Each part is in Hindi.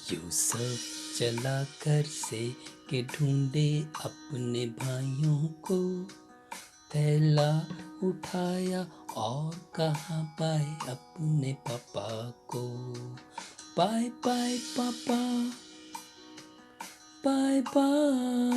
यूसुफ चला घर से के ढूंढे अपने भाइयों को, थैला उठाया और कहा बाय अपने पापा को। बाय बाय पापा, बाय बाय।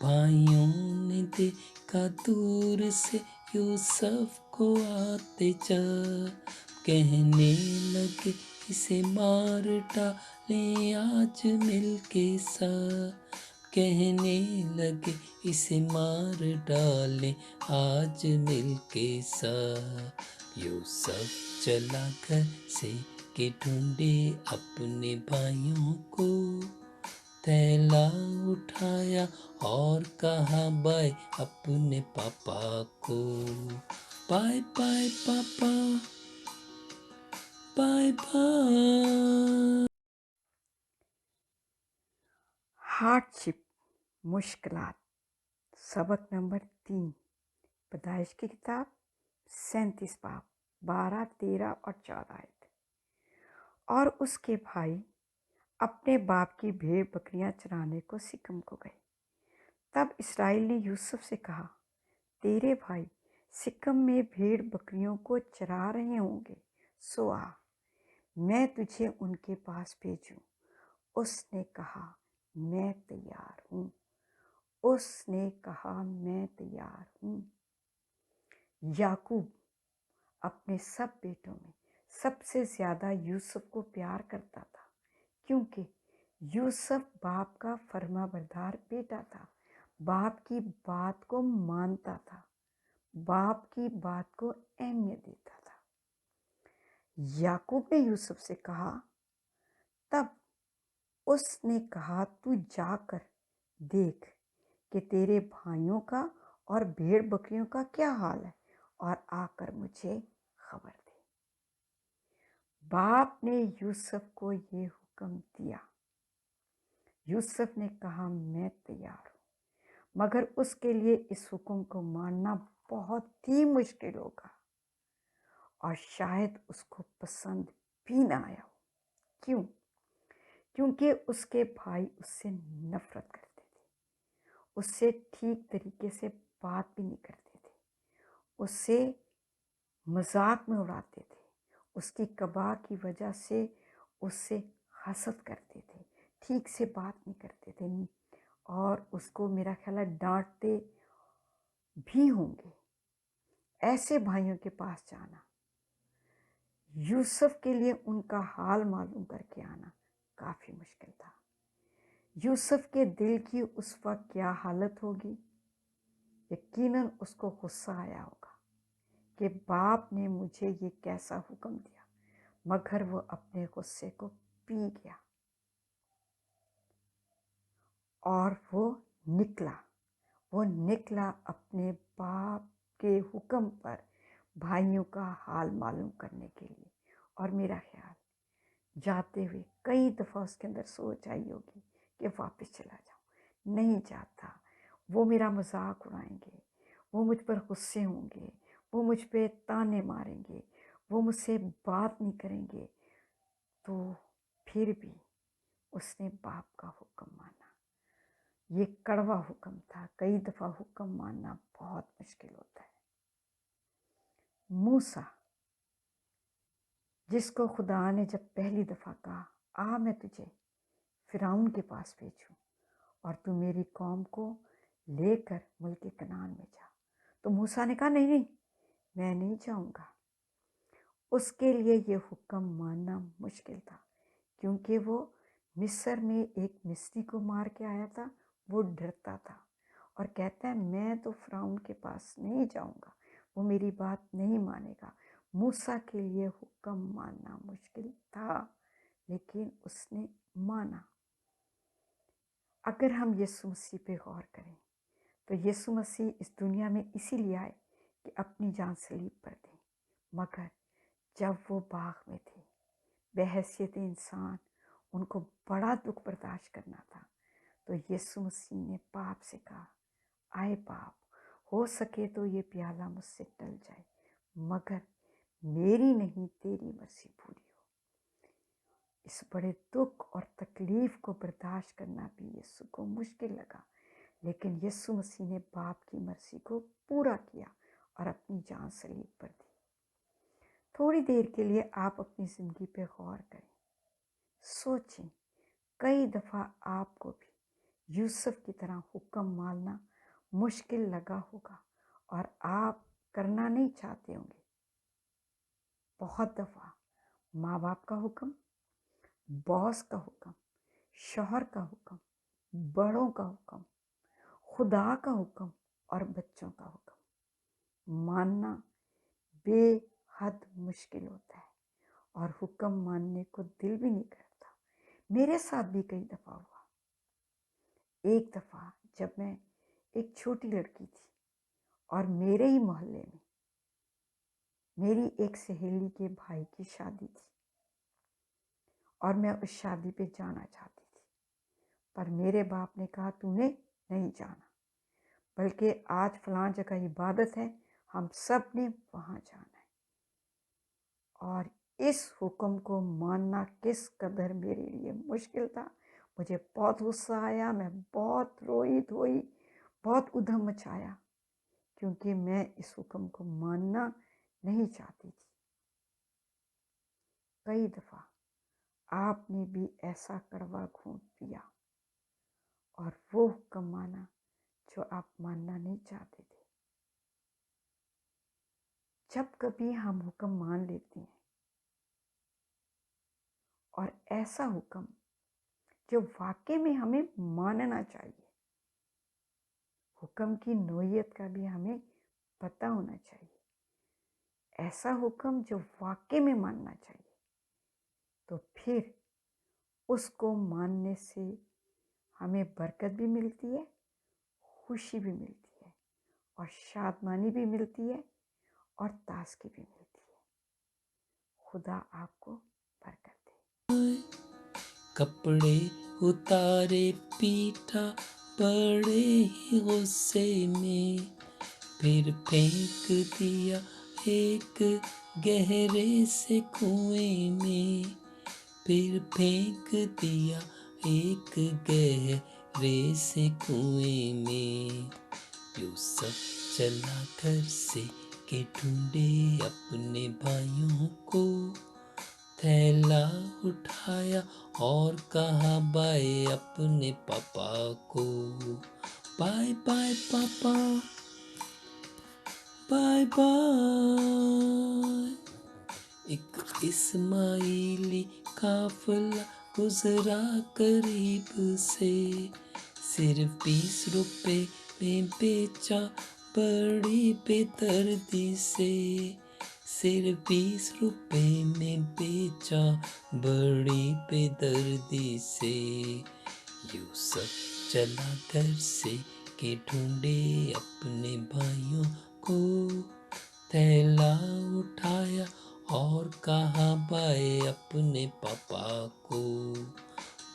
भाइयों ने देखा दूर से यूसुफ को आते, जब कहने लगे इसे मार डालें आज मिलके सब। कहने लगे इसे मार डालें आज मिलके सब। यूसुफ चला घर से के ढूंढे अपने भाइयों को, थैला उठाया और कहा बाय अपने पापा को। बाय बाय पापा, बाय बाय। हार्डशिप, मुश्किलात। सबक नंबर 3, पैदाइश की किताब 37 बाब 12, 13 और 14 आयत। और उसके भाई अपने बाप की भेड़ बकरियां चराने को सिकम को गए। तब इसराइल ने यूसुफ से कहा, तेरे भाई सिकम में भेड़ बकरियों को चरा रहे होंगे, सो आ, मैं तुझे उनके पास भेजूं। उसने कहा, मैं तैयार हूँ। उसने कहा, मैं तैयार हूँ। याकूब अपने सब बेटों में सबसे ज़्यादा यूसुफ को प्यार करता था, क्योंकि यूसुफ बाप का फरमाबरदार बेटा था, बाप की बात को मानता था, बाप की बात को अहमियत देता था। याकूब ने यूसुफ से कहा, तब उसने कहा, तू जाकर देख कि तेरे भाइयों का और भेड़ बकरियों का क्या हाल है, और आकर मुझे खबर दे। बाप ने यूसुफ को ये हुक्म दिया। यूसुफ ने कहा, मैं तैयार हूँ, मगर उसके लिए इस हुक्म को मानना बहुत ही मुश्किल होगा, और शायद उसको पसंद भी ना आया हो। क्यों? क्योंकि उसके भाई उससे नफरत करते थे, उससे ठीक तरीके से बात भी नहीं करते थे, उससे मजाक में उड़ाते थे, उसकी कबा की वजह से उससे हसद करते थे, ठीक से बात नहीं करते थे, और उसको मेरा ख्याल है डांटते भी होंगे। ऐसे भाइयों के पास जाना, यूसुफ के लिए उनका हाल मालूम करके आना काफ़ी मुश्किल था। यूसुफ के दिल की उस वक्त क्या हालत होगी? यकीनन उसको गुस्सा आया होगा कि बाप ने मुझे ये कैसा हुक्म दिया, मगर वो अपने गुस्से को पी गया और वो निकला अपने बाप के हुक्म पर भाइयों का हाल मालूम करने के लिए। और मेरा ख्याल जाते हुए कई दफ़ा उसके अंदर सोच आई होगी कि वापस चला जाऊं, नहीं जाता, वो मेरा मजाक उड़ाएंगे, वो मुझ पर गुस्से होंगे, वो मुझ पे ताने मारेंगे, वो मुझसे बात नहीं करेंगे। तो फिर भी उसने बाप का हुक्म माना। ये कड़वा हुक्म था, कई दफ़ा हुक्म मानना बहुत मुश्किल होता है। मूसा, जिसको खुदा ने जब पहली दफ़ा कहा, आ मैं तुझे फिरौन के पास भेजूं और तू मेरी कौम को लेकर मुल्क कनान में जा, तो मूसा ने कहा, नहीं नहीं, मैं नहीं जाऊंगा। उसके लिए ये हुक्म मानना मुश्किल था, क्योंकि वो मिस्र में एक मिस्री को मार के आया था। वो डरता था और कहता है, मैं तो फिरौन के पास नहीं जाऊंगा, वो मेरी बात नहीं मानेगा। मूसा के लिए हुक्म मानना मुश्किल था, लेकिन उसने माना। अगर हम यीशु मसीह पे गौर करें, तो यीशु मसीह इस दुनिया में इसीलिए आए कि अपनी जान सलीब पर दें, मगर जब वो बाग में थे, बहैसियत इंसान, उनको बड़ा दुख बर्दाश्त करना था। तो यीशु मसीह ने बाप से कहा, आए बाप, हो सके तो ये प्याला मुझसे टल जाए, मगर मेरी नहीं तेरी मर्जी पूरी हो। इस बड़े दुख और तकलीफ को बर्दाश्त करना भी यीशु को मुश्किल लगा, लेकिन यीशु मसीह ने बाप की मर्जी को पूरा किया और अपनी जान सलीब पर दी। थोड़ी देर के लिए आप अपनी ज़िंदगी पे गौर करें, सोचें, कई दफ़ा आपको भी यूसुफ की तरह हुक्म मानना मुश्किल लगा होगा और आप करना नहीं चाहते होंगे। बहुत दफ़ा माँ बाप का हुक्म, बॉस का हुक्म, शौहर का हुक्म, बड़ों का हुक्म, खुदा का हुक्म और बच्चों का हुक्म मानना बेहद मुश्किल होता है और हुक्म मानने को दिल भी नहीं करता। मेरे साथ भी कई दफ़ा हुआ। एक दफ़ा जब मैं एक छोटी लड़की थी और मेरे ही मोहल्ले में मेरी एक सहेली के भाई की शादी थी और मैं उस शादी पे जाना चाहती थी, पर मेरे बाप ने कहा तूने नहीं जाना, बल्कि आज फलां जगह इबादत है, हम सब ने वहाँ जाना है। और इस हुक्म को मानना किस कदर मेरे लिए मुश्किल था। मुझे बहुत गुस्सा आया, मैं बहुत रोई धोई, बहुत उधम मचाया, क्योंकि मैं इस हुक्म को मानना नहीं चाहती थी। कई दफ़ा आपने भी ऐसा कड़वा घूंट पिया और वो हुक्म माना जो आप मानना नहीं चाहते थे। जब कभी हम हुक्म मान लेते हैं और ऐसा हुक्म जो वाकई में हमें मानना चाहिए, हुक्म की नोयत का भी हमें पता होना चाहिए, ऐसा हुक्म जो वाकई में मानना चाहिए, तो फिर उसको मानने से हमें बरकत भी मिलती है, खुशी भी मिलती है और शादमानी भी मिलती है और ताजगी भी मिलती है। खुदा आपको बरकत दे। कपड़े उतारे पीटा बड़े ही गुस्से में, फिर फेंक दिया एक गहरे से कुएं में, फिर फेंक दिया एक गहरे से कुएं में। यूसुफ चला घर से के ढूंढे अपने भाइयों को, थैला उठाया और कहा बाय अपने पापा को। बाय बाय पापा, बाय बाय। एक इस्माइली काफिला गुजरा करीब से, सिर्फ 20 रुपए में बेचा बड़ी बेदर्दी से, सिर्फ 20 रुपए में बेचा बड़ी बेदर्दी से। यूसुफ चला घर से के ढूंढे अपने भाइयों को, थैला उठाया और कहा बाय अपने पापा को।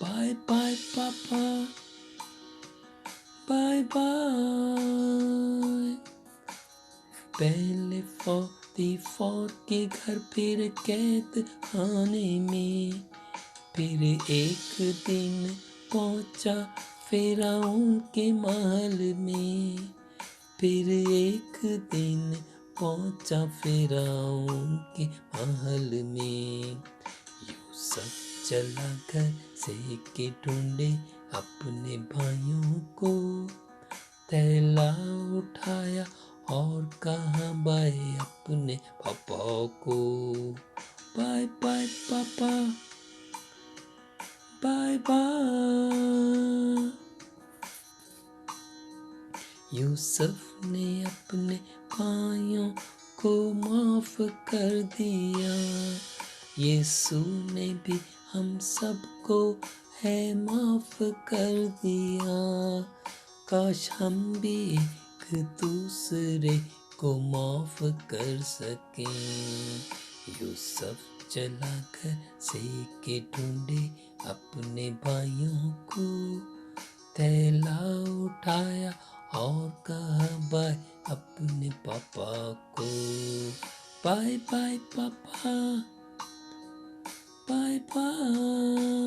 बाय बाय पापा, बाय बाय। पहले 44 के घर, फिर कैद खाने में, फिर एक दिन पहुंचा फिरौन के महल में, फिर एक दिन पहुंचा फिरौन के महल में। यूसुफ चला घर से के ढूंढे अपने भाइयों को, थैला उठाया और कहा बाय अपने पापा को। बाय बाय पापा, बाय बाय। यूसुफ ने अपने भाइयों को माफ कर दिया, यीशु ने भी हम सबको है माफ कर दिया। काश हम भी एक दूसरे को माफ कर सकें। यूसुफ चला घर से के ढूंढे अपने भाइयों को, थैला उठाया और कहा बाय अपने पापा को। बाय बाय पापा, बाय पाए पार।